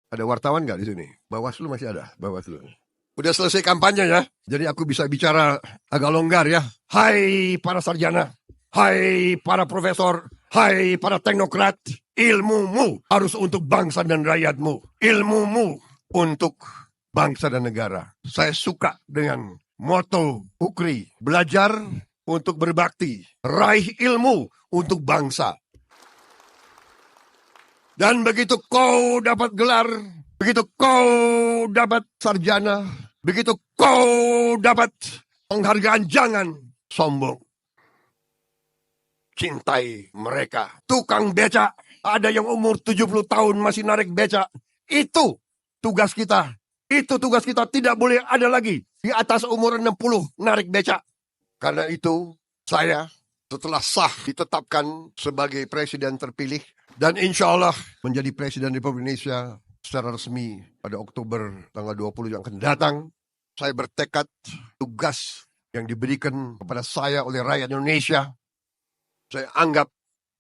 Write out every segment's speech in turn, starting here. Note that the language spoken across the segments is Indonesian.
Ada wartawan nggak di sini? Bawaslu masih ada, Bawaslu. Udah selesai kampanye ya, jadi aku bisa bicara agak longgar ya. Hai para sarjana, hai para profesor, hai para teknokrat, ilmumu harus untuk bangsa dan rakyatmu. Ilmumu untuk bangsa dan negara. Saya suka dengan moto UKRI, belajar untuk berbakti, raih ilmu untuk bangsa. Dan begitu kau dapat gelar, begitu kau dapat sarjana, begitu kau dapat penghargaan, jangan sombong. Cintai mereka. Tukang becak, ada yang umur 70 tahun masih narik becak. Itu tugas kita. Itu tugas kita, tidak boleh ada lagi di atas umur 60 narik becak. Karena itu saya setelah sah ditetapkan sebagai presiden terpilih dan insya Allah menjadi presiden Republik Indonesia secara resmi pada Oktober tanggal 20 yang akan datang, saya bertekad tugas yang diberikan kepada saya oleh rakyat Indonesia, saya anggap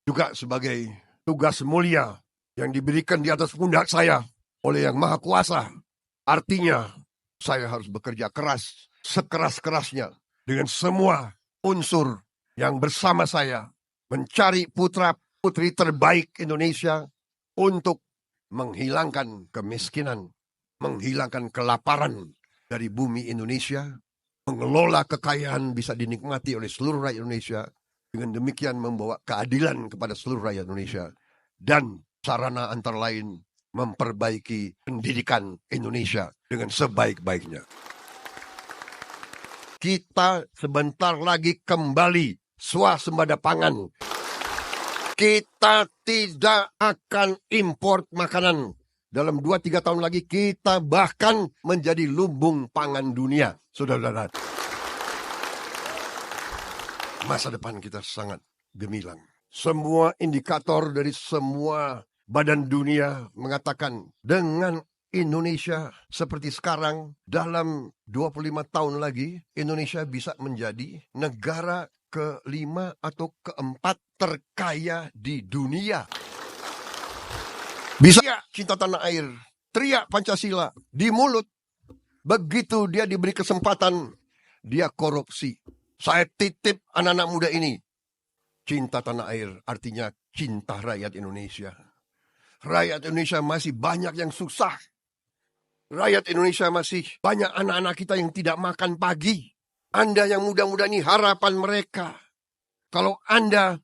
juga sebagai tugas mulia yang diberikan di atas pundak saya oleh Yang Maha Kuasa. Artinya, saya harus bekerja keras, sekeras-kerasnya, dengan semua unsur yang bersama saya, mencari putra-putri terbaik Indonesia untuk menghilangkan kemiskinan, menghilangkan kelaparan dari bumi Indonesia, mengelola kekayaan bisa dinikmati oleh seluruh rakyat Indonesia, dengan demikian membawa keadilan kepada seluruh rakyat Indonesia, dan sarana antara lain memperbaiki pendidikan Indonesia dengan sebaik-baiknya. Kita sebentar lagi kembali swasembada pangan. Kita tidak akan import makanan. Dalam 2-3 tahun lagi kita bahkan menjadi lumbung pangan dunia. Saudara-saudara, masa depan kita sangat gemilang. Semua indikator dari semua badan dunia mengatakan dengan Indonesia seperti sekarang, dalam 25 tahun lagi Indonesia bisa menjadi negara ke-5 atau ke-4 terkaya di dunia. Bisa cinta tanah air, teriak Pancasila di mulut, begitu dia diberi kesempatan dia korupsi. Saya titip anak-anak muda ini, cinta tanah air artinya cinta rakyat Indonesia. Rakyat Indonesia masih banyak yang susah. Rakyat Indonesia masih banyak anak-anak kita yang tidak makan pagi. Anda yang muda-muda ini harapan mereka. Kalau Anda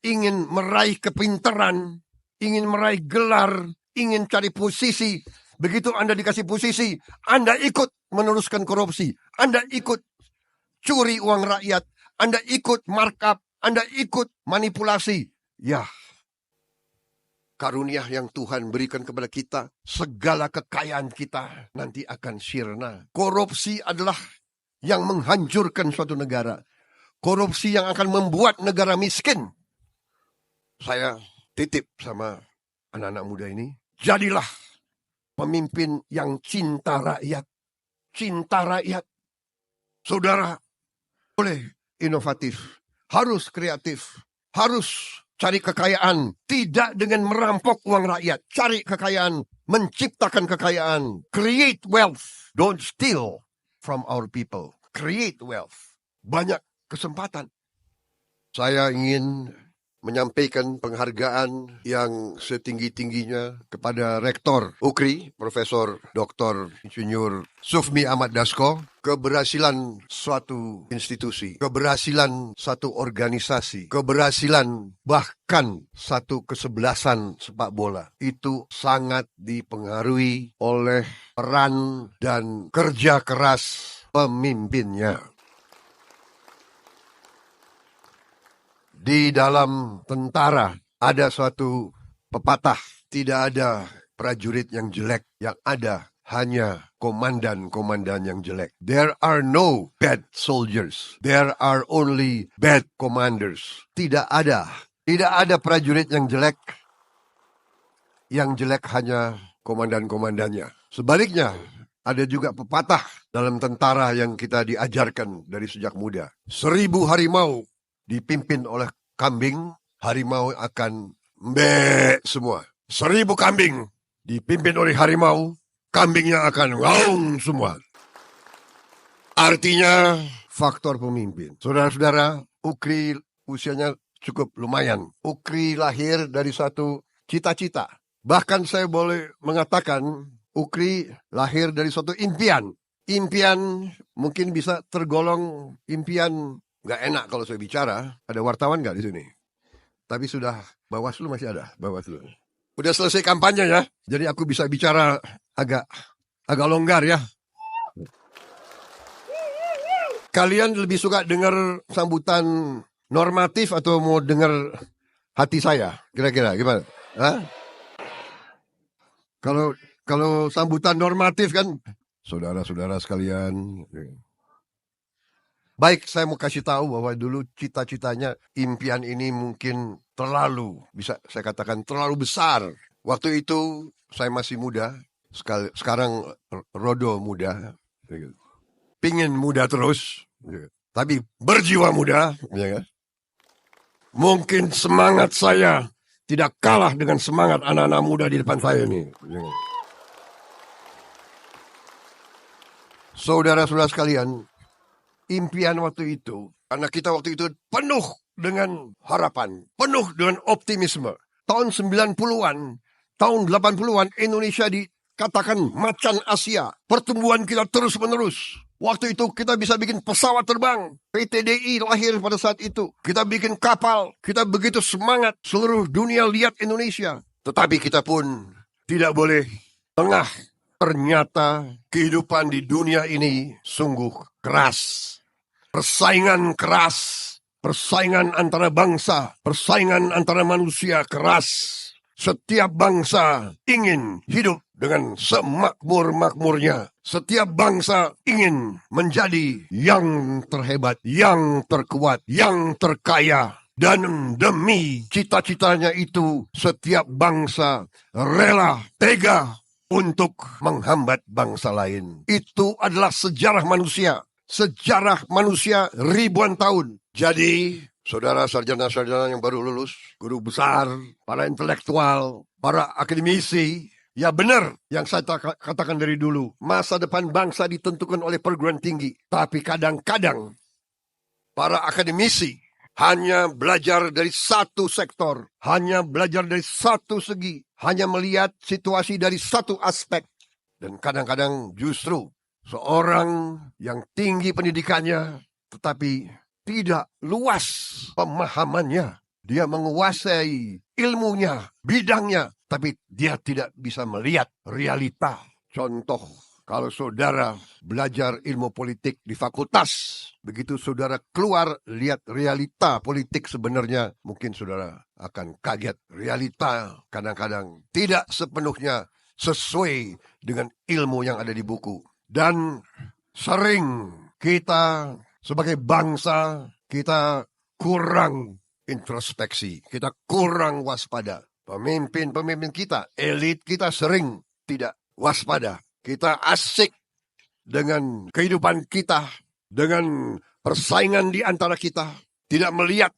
ingin meraih kepintaran, ingin meraih gelar, ingin cari posisi, begitu Anda dikasih posisi, Anda ikut meneruskan korupsi. Anda ikut curi uang rakyat. Anda ikut markup. Anda ikut manipulasi. Ya, karunia yang Tuhan berikan kepada kita, segala kekayaan kita nanti akan sirna. Korupsi adalah yang menghancurkan suatu negara. Korupsi yang akan membuat negara miskin. Saya titip sama anak-anak muda ini, jadilah pemimpin yang cinta rakyat. Cinta rakyat. Saudara, boleh inovatif, harus kreatif, harus cari kekayaan, tidak dengan merampok uang rakyat. Cari kekayaan, menciptakan kekayaan. Create wealth. Don't steal from our people. Create wealth. Banyak kesempatan. Saya ingin menyampaikan penghargaan yang setinggi-tingginya kepada Rektor UKRI, Profesor Dr. Insinyur Sufmi Ahmad Dasko. Keberhasilan suatu institusi, keberhasilan satu organisasi, keberhasilan bahkan satu kesebelasan sepak bola, itu sangat dipengaruhi oleh peran dan kerja keras pemimpinnya. Di dalam tentara ada suatu pepatah, tidak ada prajurit yang jelek, yang ada hanya komandan-komandan yang jelek. There are no bad soldiers. There are only bad commanders. Tidak ada prajurit yang jelek. Yang jelek hanya komandan-komandannya. Sebaliknya, ada juga pepatah dalam tentara yang kita diajarkan dari sejak muda. 1000 harimau dipimpin oleh kambing, harimau akan semua. 1000 kambing dipimpin oleh harimau, kambingnya akan ngaung semua. Artinya faktor pemimpin. Saudara-saudara, Ukri usianya cukup lumayan. Ukri lahir dari satu cita-cita. Bahkan saya boleh mengatakan Ukri lahir dari suatu impian. Impian mungkin bisa tergolong impian nggak enak kalau saya bicara. Ada wartawan nggak di sini? Tapi sudah, Bawaslu masih ada, Bawaslu. Udah selesai kampanye ya, jadi aku bisa bicara agak longgar ya. Kalian lebih suka dengar sambutan normatif atau mau dengar hati saya? Kira-kira gimana? Hah? Kalau sambutan normatif kan, saudara-saudara sekalian. Baik, saya mau kasih tahu bahwa dulu cita-citanya impian ini mungkin terlalu, bisa saya katakan terlalu besar. Waktu itu saya masih muda, sekarang rodo muda. Pingin muda terus, tapi berjiwa muda. Ya kan? Mungkin semangat saya tidak kalah dengan semangat anak-anak muda di depan saya ini. Saudara-saudara sekalian, impian waktu itu, karena kita waktu itu penuh dengan harapan, penuh dengan optimisme. Tahun 90-an, tahun 80-an, Indonesia dikatakan macan Asia. Pertumbuhan kita terus-menerus. Waktu itu kita bisa bikin pesawat terbang. PTDI lahir pada saat itu. Kita bikin kapal. Kita begitu semangat. Seluruh dunia lihat Indonesia. Tetapi kita pun tidak boleh lengah. Ternyata kehidupan di dunia ini sungguh keras. Persaingan keras. Persaingan antara bangsa. Persaingan antara manusia keras. Setiap bangsa ingin hidup dengan semakmur-makmurnya. Setiap bangsa ingin menjadi yang terhebat, yang terkuat, yang terkaya. Dan demi cita-citanya itu, setiap bangsa rela, tega untuk menghambat bangsa lain. Itu adalah sejarah manusia. Sejarah manusia ribuan tahun. Jadi, saudara sarjana-sarjana yang baru lulus, guru besar, para intelektual, para akademisi, ya benar yang saya katakan dari dulu. Masa depan bangsa ditentukan oleh perguruan tinggi. Tapi kadang-kadang para akademisi hanya belajar dari satu sektor, hanya belajar dari satu segi, hanya melihat situasi dari satu aspek. Dan kadang-kadang justru seorang yang tinggi pendidikannya, tetapi tidak luas pemahamannya. Dia menguasai ilmunya, bidangnya, tapi dia tidak bisa melihat realita. Contoh, kalau saudara belajar ilmu politik di fakultas, begitu saudara keluar lihat realita politik sebenarnya, mungkin saudara akan kaget. Realita kadang-kadang tidak sepenuhnya sesuai dengan ilmu yang ada di buku. Dan sering kita sebagai bangsa, kita kurang introspeksi, kita kurang waspada. Pemimpin-pemimpin kita, elit kita sering tidak waspada. Kita asik dengan kehidupan kita, dengan persaingan di antara kita, tidak melihat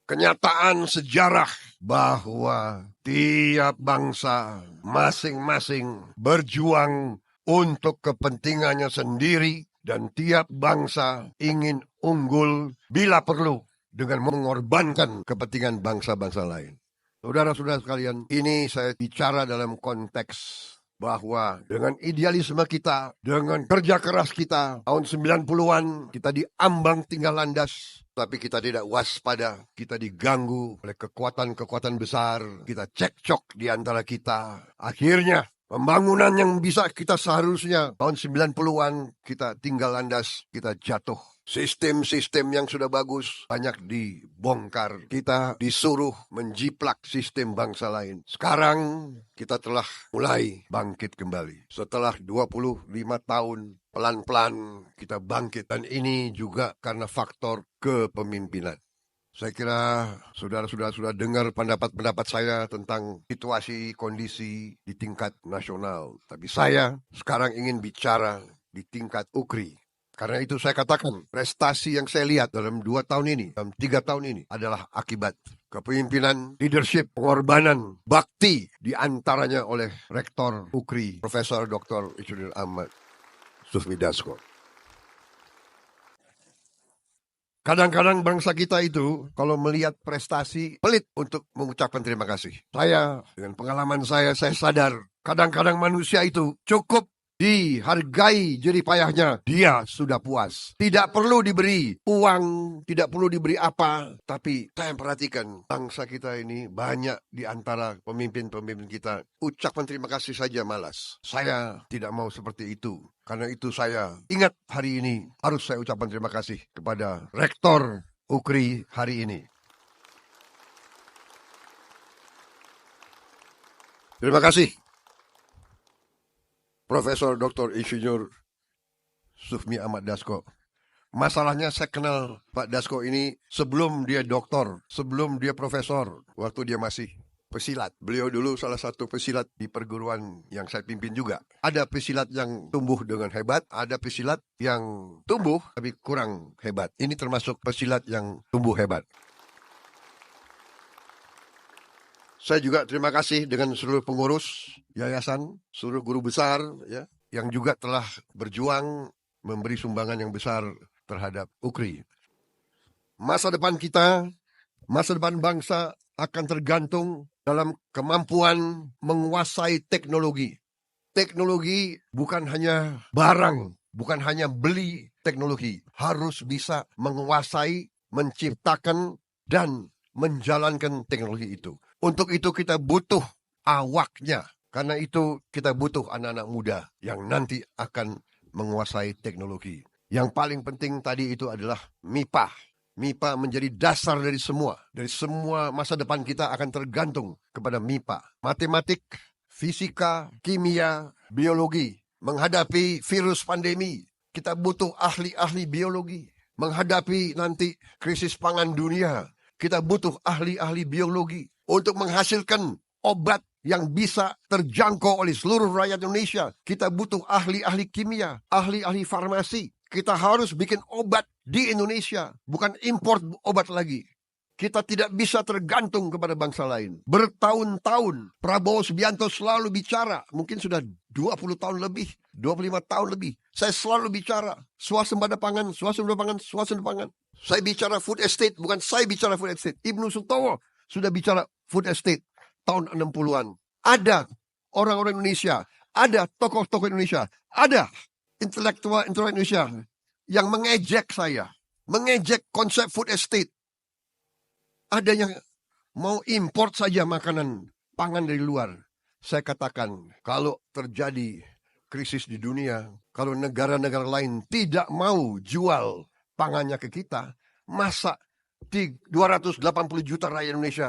kenyataan sejarah bahwa tiap bangsa masing-masing berjuang untuk kepentingannya sendiri, dan tiap bangsa ingin unggul bila perlu dengan mengorbankan kepentingan bangsa-bangsa lain. Saudara-saudara sekalian, ini saya bicara dalam konteks bahwa dengan idealisme kita, dengan kerja keras kita, tahun 90-an kita diambang tinggal landas, tapi kita tidak waspada, kita diganggu oleh kekuatan-kekuatan besar, kita cekcok di antara kita. Akhirnya pembangunan yang bisa kita seharusnya tahun 90-an kita tinggal landas, kita jatuh. Sistem-sistem yang sudah bagus banyak dibongkar. Kita disuruh menjiplak sistem bangsa lain. Sekarang kita telah mulai bangkit kembali. Setelah 25 tahun pelan-pelan kita bangkit. Dan ini juga karena faktor kepemimpinan. Saya kira saudara-saudara sudah dengar pendapat-pendapat saya tentang situasi kondisi di tingkat nasional. Tapi saya sekarang ingin bicara di tingkat UKRI. Karena itu saya katakan, prestasi yang saya lihat dalam 2 tahun ini, dalam 3 tahun ini adalah akibat kepemimpinan, leadership, pengorbanan, bakti diantaranya oleh Rektor UKRI, Profesor Dr. Insinyur Ahmad Sufmi Dasko. Kadang-kadang bangsa kita itu kalau melihat prestasi pelit untuk mengucapkan terima kasih. Saya, dengan pengalaman saya sadar kadang-kadang manusia itu cukup dihargai jerih payahnya, dia sudah puas. Tidak perlu diberi uang, tidak perlu diberi apa. Tapi saya perhatikan bangsa kita ini banyak di antara pemimpin-pemimpin kita ucapan terima kasih saja malas. Saya tidak mau seperti itu. Karena itu saya ingat hari ini harus saya ucapkan terima kasih kepada Rektor UKRI hari ini. Terima kasih Profesor Dr. Insinyur Sufmi Ahmad Dasko. Masalahnya saya kenal Pak Dasko ini sebelum dia doktor, sebelum dia profesor, waktu dia masih pesilat. Beliau dulu salah satu pesilat di perguruan yang saya pimpin juga. Ada pesilat yang tumbuh dengan hebat, ada pesilat yang tumbuh tapi kurang hebat. Ini termasuk pesilat yang tumbuh hebat. Saya juga terima kasih dengan seluruh pengurus yayasan, seluruh guru besar ya, yang juga telah berjuang memberi sumbangan yang besar terhadap UKRI. Masa depan kita, masa depan bangsa akan tergantung dalam kemampuan menguasai teknologi. Teknologi bukan hanya barang, bukan hanya beli teknologi, harus bisa menguasai, menciptakan, dan menjalankan teknologi itu. Untuk itu kita butuh awaknya. Karena itu kita butuh anak-anak muda yang nanti akan menguasai teknologi. Yang paling penting tadi itu adalah MIPA. MIPA menjadi dasar dari semua. Dari semua masa depan kita akan tergantung kepada MIPA. Matematik, fisika, kimia, biologi. Menghadapi virus pandemi, kita butuh ahli-ahli biologi. Menghadapi nanti krisis pangan dunia, kita butuh ahli-ahli biologi. Untuk menghasilkan obat yang bisa terjangkau oleh seluruh rakyat Indonesia, kita butuh ahli-ahli kimia, ahli-ahli farmasi. Kita harus bikin obat di Indonesia, bukan import obat lagi. Kita tidak bisa tergantung kepada bangsa lain. Bertahun-tahun Prabowo Subianto selalu bicara, mungkin sudah 20 tahun lebih, 25 tahun lebih. Saya selalu bicara swasembada pangan, swasembada pangan, swasembada pangan. Saya bicara food estate, bukan saya bicara food estate. Ibnu Sutowo sudah bicara food estate tahun 60-an. Ada orang-orang Indonesia, ada tokoh-tokoh Indonesia, ada intelektual Indonesia yang mengejek saya, mengejek konsep food estate. Ada yang mau import saja makanan pangan dari luar. Saya katakan, kalau terjadi krisis di dunia, kalau negara-negara lain tidak mau jual pangannya ke kita, masa 280 juta rakyat Indonesia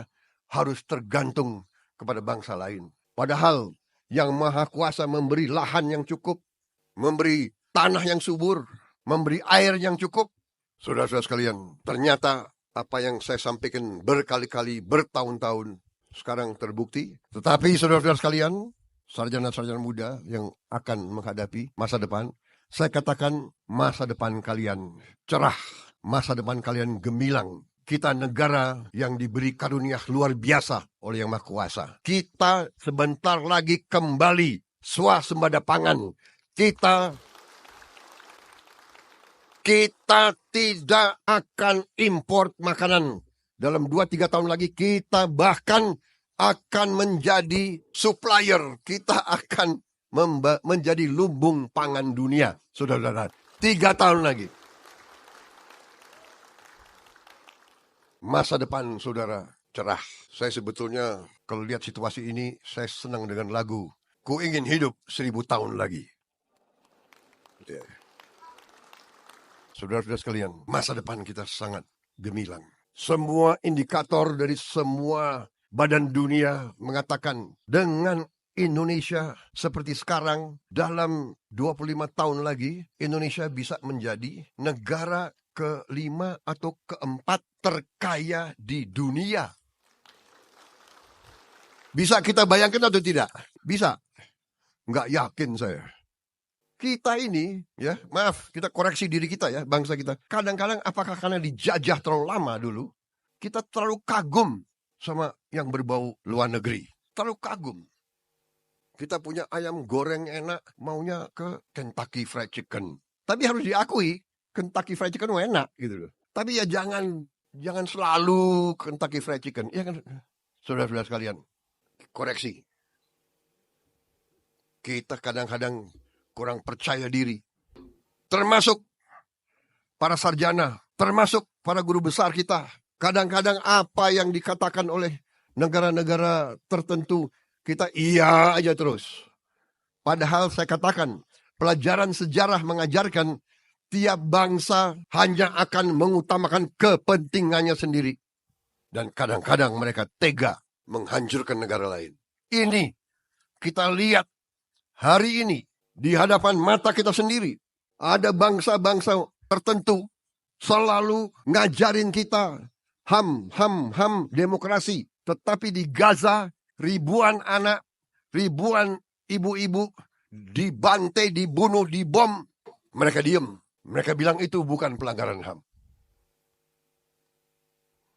harus tergantung kepada bangsa lain. Padahal yang Maha Kuasa memberi lahan yang cukup, memberi tanah yang subur, memberi air yang cukup. Saudara-saudara sekalian, ternyata apa yang saya sampaikan berkali-kali, bertahun-tahun, sekarang terbukti. Tetapi saudara-saudara sekalian, sarjana-sarjana muda yang akan menghadapi masa depan, saya katakan masa depan kalian cerah, masa depan kalian gemilang. Kita negara yang diberi karunia luar biasa oleh Yang Maha Kuasa. Kita sebentar lagi kembali swasembada pangan. Kita tidak akan import makanan. Dalam 2-3 tahun lagi kita bahkan akan menjadi supplier. Kita akan menjadi lumbung pangan dunia. Saudara-saudara, 3 tahun lagi. Masa depan saudara cerah. Saya sebetulnya kalau lihat situasi ini, saya senang dengan lagu Ku Ingin Hidup 1000 tahun lagi. Ya. Saudara-saudara sekalian, masa depan kita sangat gemilang. Semua indikator dari semua badan dunia mengatakan dengan Indonesia seperti sekarang, dalam 25 tahun lagi, Indonesia bisa menjadi negara ke-5 atau ke-4 terkaya di dunia. Bisa kita bayangkan atau tidak? Bisa. Nggak yakin saya. Kita ini, ya maaf, kita koreksi diri kita ya, bangsa kita. Kadang-kadang apakah karena dijajah terlalu lama dulu, kita terlalu kagum sama yang berbau luar negeri. Terlalu kagum. Kita punya ayam goreng enak, maunya ke Kentucky Fried Chicken. Tapi harus diakui, Kentucky Fried Chicken enak gitu loh. Tapi ya jangan selalu Kentucky Fried Chicken. Ya kan, saudara-saudara sekalian, koreksi. Kita kadang-kadang kurang percaya diri. Termasuk para sarjana, termasuk para guru besar kita. Kadang-kadang apa yang dikatakan oleh negara-negara tertentu, kita iya aja terus. Padahal saya katakan, pelajaran sejarah mengajarkan tiap bangsa hanya akan mengutamakan kepentingannya sendiri. Dan kadang-kadang mereka tega menghancurkan negara lain. Ini kita lihat hari ini di hadapan mata kita sendiri. Ada bangsa-bangsa tertentu selalu ngajarin kita ham demokrasi. Tetapi di Gaza ribuan anak, ribuan ibu-ibu dibantai, dibunuh, dibom. Mereka diem. Mereka bilang itu bukan pelanggaran HAM.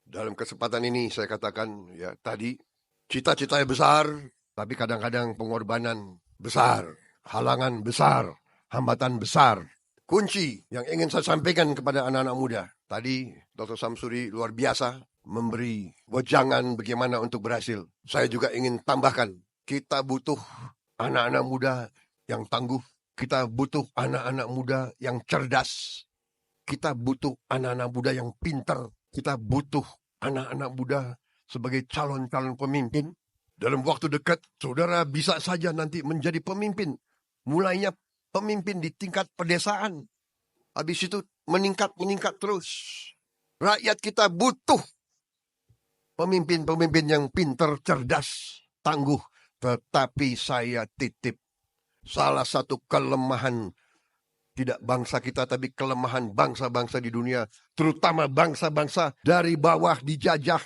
Dalam kesempatan ini saya katakan ya tadi cita-citanya besar, tapi kadang-kadang pengorbanan besar, halangan besar, hambatan besar. Kunci yang ingin saya sampaikan kepada anak-anak muda. Tadi Dr. Samsuri luar biasa memberi wejangan bagaimana untuk berhasil. Saya juga ingin tambahkan, kita butuh anak-anak muda yang tangguh. Kita butuh anak-anak muda yang cerdas. Kita butuh anak-anak muda yang pintar. Kita butuh anak-anak muda sebagai calon-calon pemimpin. Dalam waktu dekat, saudara bisa saja nanti menjadi pemimpin. Mulainya pemimpin di tingkat pedesaan. Habis itu meningkat terus. Rakyat kita butuh pemimpin-pemimpin yang pintar, cerdas, tangguh. Tetapi saya titip salah satu kelemahan tidak bangsa kita, tapi kelemahan bangsa-bangsa di dunia, terutama bangsa-bangsa dari bawah dijajah,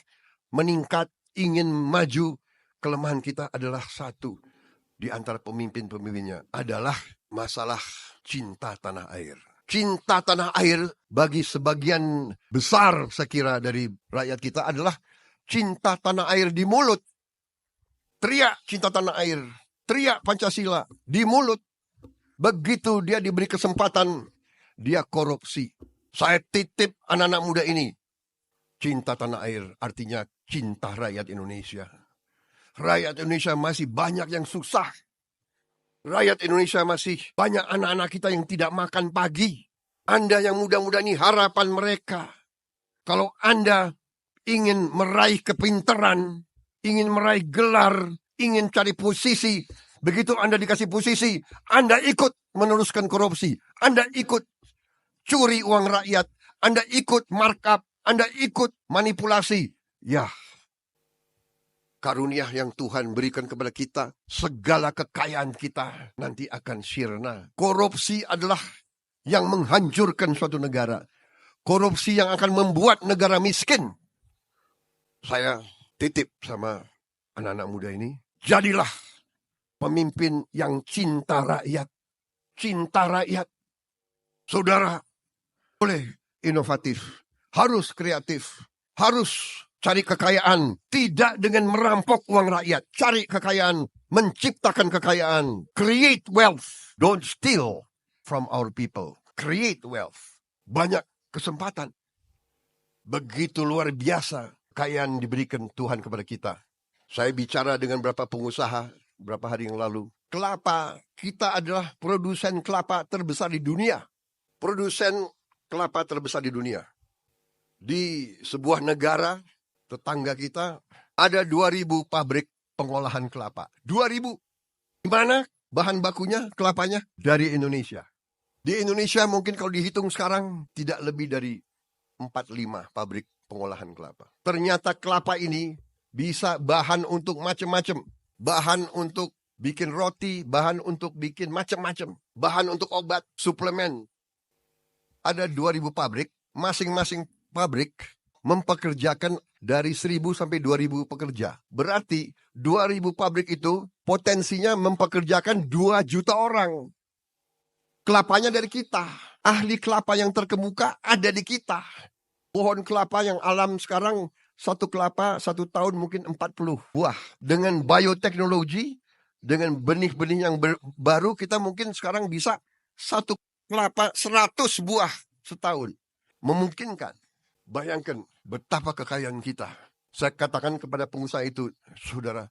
meningkat, ingin maju. Kelemahan kita adalah satu di antara pemimpin-pemimpinnya, adalah masalah cinta tanah air. Cinta tanah air bagi sebagian besar saya kira dari rakyat kita adalah cinta tanah air di mulut. Teriak cinta tanah air, teriak Pancasila di mulut. Begitu dia diberi kesempatan, dia korupsi. Saya titip anak-anak muda ini. Cinta tanah air artinya cinta rakyat Indonesia. Rakyat Indonesia masih banyak yang susah. Rakyat Indonesia masih banyak anak-anak kita yang tidak makan pagi. Anda yang muda-muda ini harapan mereka. Kalau Anda ingin meraih kepintaran, ingin meraih gelar, ingin cari posisi, begitu Anda dikasih posisi, Anda ikut meneruskan korupsi, Anda ikut curi uang rakyat, Anda ikut markup, Anda ikut manipulasi. Ya, karunia yang Tuhan berikan kepada kita, segala kekayaan kita nanti akan sirna. Korupsi adalah yang menghancurkan suatu negara. Korupsi yang akan membuat negara miskin. Saya titip sama anak-anak muda ini, jadilah pemimpin yang cinta rakyat. Cinta rakyat. Saudara boleh inovatif, harus kreatif, harus cari kekayaan, tidak dengan merampok uang rakyat. Cari kekayaan, menciptakan kekayaan. Create wealth. Don't steal from our people. Create wealth. Banyak kesempatan. Begitu luar biasa kekayaan diberikan Tuhan kepada kita. Saya bicara dengan beberapa pengusaha beberapa hari yang lalu. Kelapa, kita adalah produsen kelapa terbesar di dunia. Produsen kelapa terbesar di dunia. Di sebuah negara tetangga kita ada 2.000 pabrik pengolahan kelapa. 2.000. Di mana bahan bakunya, kelapanya? Dari Indonesia. Di Indonesia mungkin kalau dihitung sekarang tidak lebih dari 4-5 pabrik pengolahan kelapa. Ternyata kelapa ini bisa bahan untuk macam-macam. Bahan untuk bikin roti, bahan untuk bikin macam-macam. Bahan untuk obat, suplemen. Ada 2.000 pabrik, masing-masing pabrik mempekerjakan dari 1.000 sampai 2.000 pekerja. Berarti 2.000 pabrik itu potensinya mempekerjakan 2 juta orang. Kelapanya dari kita. Ahli kelapa yang terkemuka ada di kita. Pohon kelapa yang alam sekarang, satu kelapa 1 tahun mungkin 40 buah. Dengan bioteknologi, dengan benih-benih yang baru, kita mungkin sekarang bisa satu kelapa 100 buah setahun. Memungkinkan. Bayangkan betapa kekayaan kita. Saya katakan kepada pengusaha itu, saudara,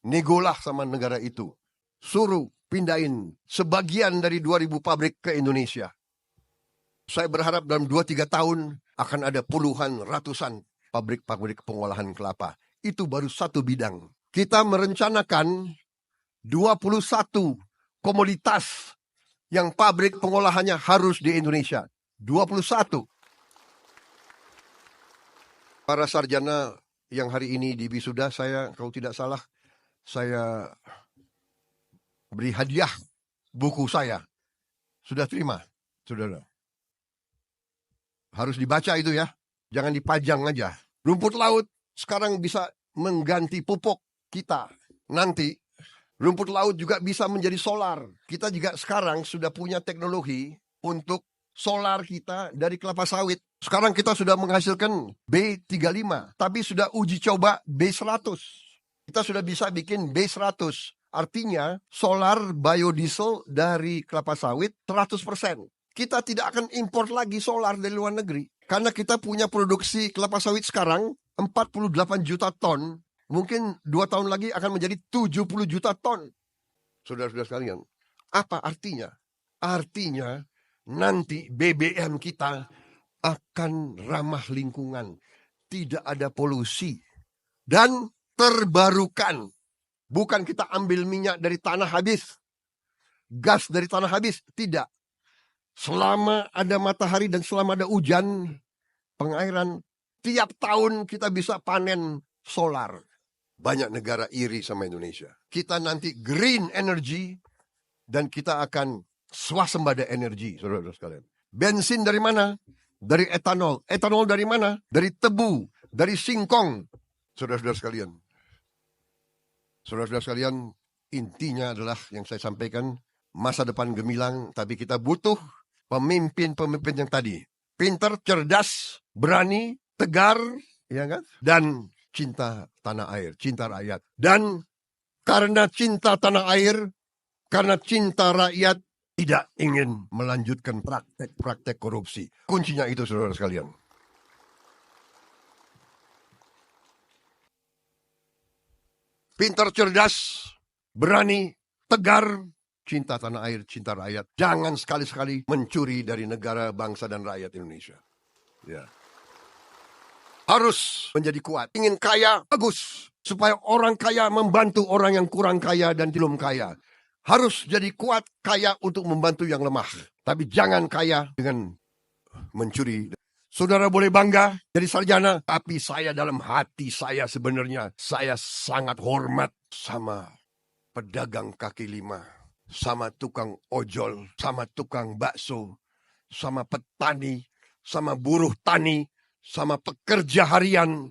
negolah sama negara itu. Suruh pindahin sebagian dari 2000 pabrik ke Indonesia. Saya berharap dalam 2-3 tahun akan ada puluhan, ratusan pabrik-pabrik pengolahan kelapa. Itu baru satu bidang. Kita merencanakan 21 komoditas yang pabrik pengolahannya harus di Indonesia. 21. Para sarjana yang hari ini di wisuda, saya kalau tidak salah, saya beri hadiah buku saya. Sudah terima, saudara. Harus dibaca itu ya. Jangan dipajang aja. Rumput laut sekarang bisa mengganti pupuk kita. Nanti rumput laut juga bisa menjadi solar. Kita juga sekarang sudah punya teknologi untuk solar kita dari kelapa sawit. Sekarang kita sudah menghasilkan B35. Tapi sudah uji coba B100. Kita sudah bisa bikin B100. Artinya solar biodiesel dari kelapa sawit 100%. Kita tidak akan impor lagi solar dari luar negeri. Karena kita punya produksi kelapa sawit sekarang 48 juta ton. Mungkin 2 tahun lagi akan menjadi 70 juta ton. Saudara-saudara sekalian. Apa artinya? Artinya nanti BBM kita akan ramah lingkungan. Tidak ada polusi. Dan terbarukan. Bukan kita ambil minyak dari tanah habis. Gas dari tanah habis. Tidak. Selama ada matahari dan selama ada hujan, pengairan, tiap tahun kita bisa panen solar. Banyak negara iri sama Indonesia. Kita nanti green energy dan kita akan swasembada energi, saudara-saudara sekalian. Bensin dari mana? Dari etanol. Etanol dari mana? Dari tebu, dari singkong. Saudara-saudara sekalian. Saudara-saudara sekalian, intinya adalah yang saya sampaikan, masa depan gemilang, tapi kita butuh pemimpin-pemimpin yang tadi. Pintar, cerdas, berani, tegar, ya kan? Dan cinta tanah air, cinta rakyat. Dan karena cinta tanah air, karena cinta rakyat, tidak ingin melanjutkan praktek-praktek korupsi. Kuncinya itu, saudara sekalian. Pintar, cerdas, berani, tegar, cinta tanah air, cinta rakyat. Jangan sekali-sekali mencuri dari negara, bangsa, dan rakyat Indonesia. Ya. Harus menjadi kuat. Ingin kaya, bagus. Supaya orang kaya membantu orang yang kurang kaya dan belum kaya. Harus jadi kuat, kaya untuk membantu yang lemah. Tapi jangan kaya dengan mencuri. Saudara boleh bangga jadi sarjana. Tapi saya dalam hati saya sebenarnya, saya sangat hormat sama pedagang kaki lima. Sama tukang ojol, sama tukang bakso, sama petani, sama buruh tani, sama pekerja harian,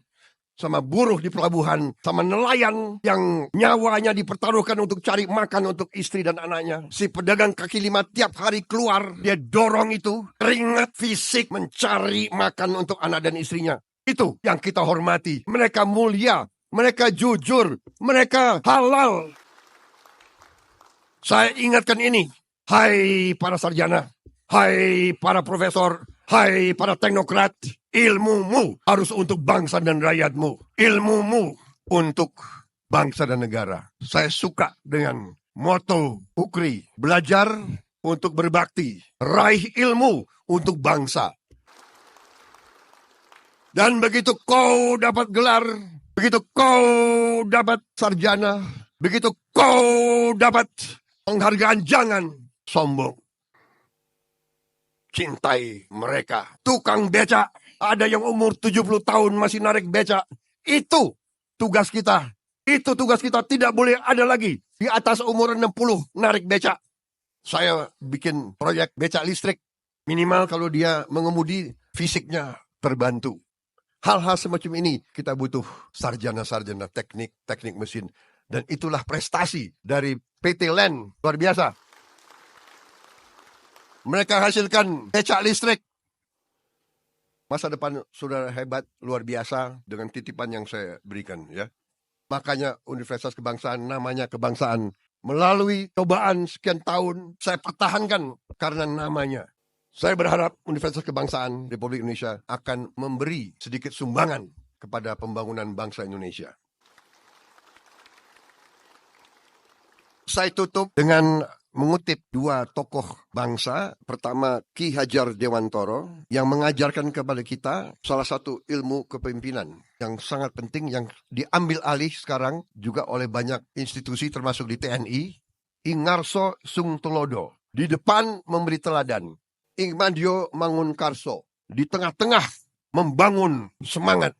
sama buruh di pelabuhan, sama nelayan yang nyawanya dipertaruhkan untuk cari makan untuk istri dan anaknya. Si pedagang kaki lima tiap hari keluar, dia dorong itu, keringat fisik mencari makan untuk anak dan istrinya. Itu yang kita hormati. Mereka mulia, mereka jujur, mereka halal. Saya ingatkan ini, hai para sarjana, hai para profesor, hai para teknokrat, ilmumu harus untuk bangsa dan rakyatmu. Ilmumu untuk bangsa dan negara. Saya suka dengan moto UKRI, belajar untuk berbakti, raih ilmu untuk bangsa. Dan begitu kau dapat gelar, begitu kau dapat sarjana, begitu kau dapat penghargaan, jangan sombong. Cintai mereka. Tukang beca, ada yang umur 70 tahun masih narik beca. Itu tugas kita. Itu tugas kita, tidak boleh ada lagi di atas umur 60 narik beca. Saya bikin proyek beca listrik. Minimal kalau dia mengemudi, fisiknya terbantu. Hal-hal semacam ini kita butuh sarjana-sarjana teknik mesin. Dan itulah prestasi dari PT LEN, luar biasa. Mereka hasilkan becak listrik. Masa depan saudara hebat, luar biasa dengan titipan yang saya berikan, ya. Makanya Universitas Kebangsaan namanya kebangsaan. Melalui cobaan sekian tahun, saya pertahankan karena namanya. Saya berharap Universitas Kebangsaan Republik Indonesia akan memberi sedikit sumbangan kepada pembangunan bangsa Indonesia. Saya tutup dengan mengutip dua tokoh bangsa. Pertama, Ki Hajar Dewantoro yang mengajarkan kepada kita salah satu ilmu kepemimpinan yang sangat penting yang diambil alih sekarang juga oleh banyak institusi termasuk di TNI. Ingarso Sungtulodo di depan memberi teladan. Ingmadio Mangunkarso di tengah-tengah membangun semangat.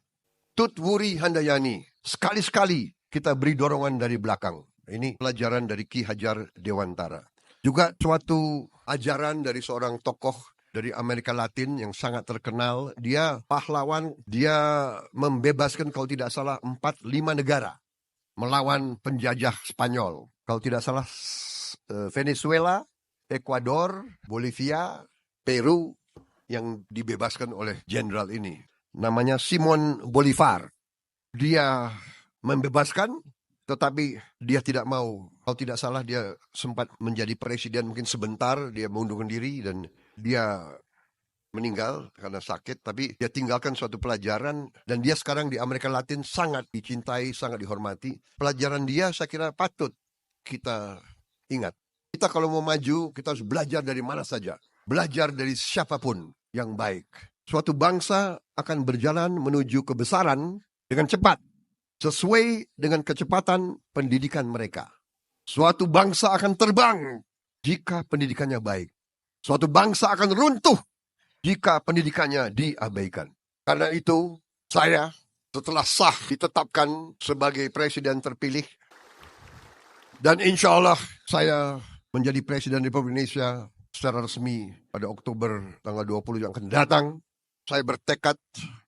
Tutwuri Handayani sekali-sekali kita beri dorongan dari belakang. Ini pelajaran dari Ki Hajar Dewantara. Juga suatu ajaran dari seorang tokoh dari Amerika Latin yang sangat terkenal. Dia pahlawan, dia membebaskan kalau tidak salah 4-5 negara melawan penjajah Spanyol. Kalau tidak salah Venezuela, Ekuador, Bolivia, Peru yang dibebaskan oleh jenderal ini. Namanya Simon Bolivar. Dia membebaskan, tetapi dia tidak mau. Kalau tidak salah dia sempat menjadi presiden mungkin sebentar, dia mengundurkan diri dan dia meninggal karena sakit. Tapi dia tinggalkan suatu pelajaran dan dia sekarang di Amerika Latin sangat dicintai, sangat dihormati. Pelajaran dia saya kira patut kita ingat. Kita kalau mau maju, kita harus belajar dari mana saja. Belajar dari siapapun yang baik. Suatu bangsa akan berjalan menuju kebesaran dengan cepat. Sesuai dengan kecepatan pendidikan mereka. Suatu bangsa akan terbang jika pendidikannya baik. Suatu bangsa akan runtuh jika pendidikannya diabaikan. Karena itu, saya setelah sah ditetapkan sebagai presiden terpilih, dan insya Allah saya menjadi presiden Republik Indonesia secara resmi pada Oktober tanggal 20 yang akan datang. Saya bertekad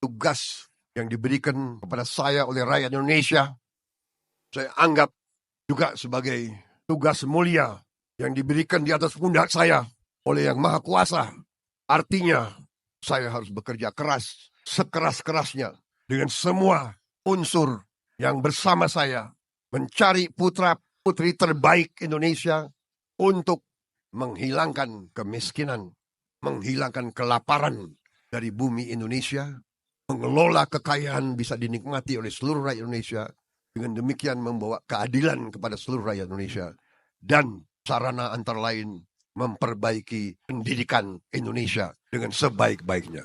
tugas yang diberikan kepada saya oleh rakyat Indonesia, saya anggap juga sebagai tugas mulia yang diberikan di atas pundak saya oleh Yang Maha Kuasa. Artinya, saya harus bekerja keras, sekeras-kerasnya, dengan semua unsur yang bersama saya, mencari putra-putri terbaik Indonesia untuk menghilangkan kemiskinan, menghilangkan kelaparan dari bumi Indonesia, mengelola kekayaan bisa dinikmati oleh seluruh rakyat Indonesia, dengan demikian membawa keadilan kepada seluruh rakyat Indonesia, dan sarana antara lain memperbaiki pendidikan Indonesia dengan sebaik-baiknya.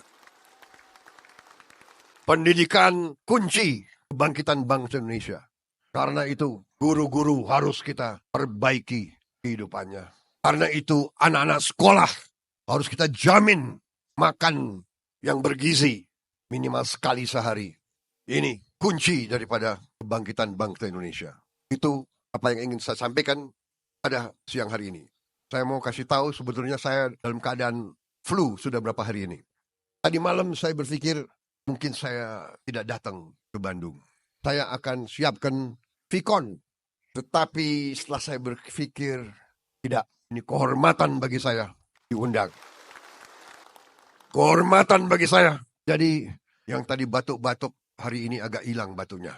Pendidikan kunci kebangkitan bangsa Indonesia. Karena itu guru-guru harus kita perbaiki kehidupannya. Karena itu anak-anak sekolah harus kita jamin makan yang bergizi minimal sekali sehari. Ini kunci daripada kebangkitan bangsa Indonesia. Itu apa yang ingin saya sampaikan pada siang hari ini. Saya mau kasih tahu sebetulnya saya dalam keadaan flu sudah berapa hari ini. Tadi malam saya berpikir mungkin saya tidak datang ke Bandung. Saya akan siapkan Vicon. Tetapi setelah saya berpikir, tidak, ini kehormatan bagi saya diundang. Kehormatan bagi saya. Jadi yang tadi batuk-batuk hari ini agak hilang batunya.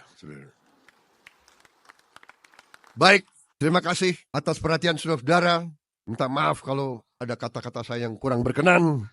Baik, terima kasih atas perhatian saudara-saudara. Minta maaf kalau ada kata-kata saya yang kurang berkenan.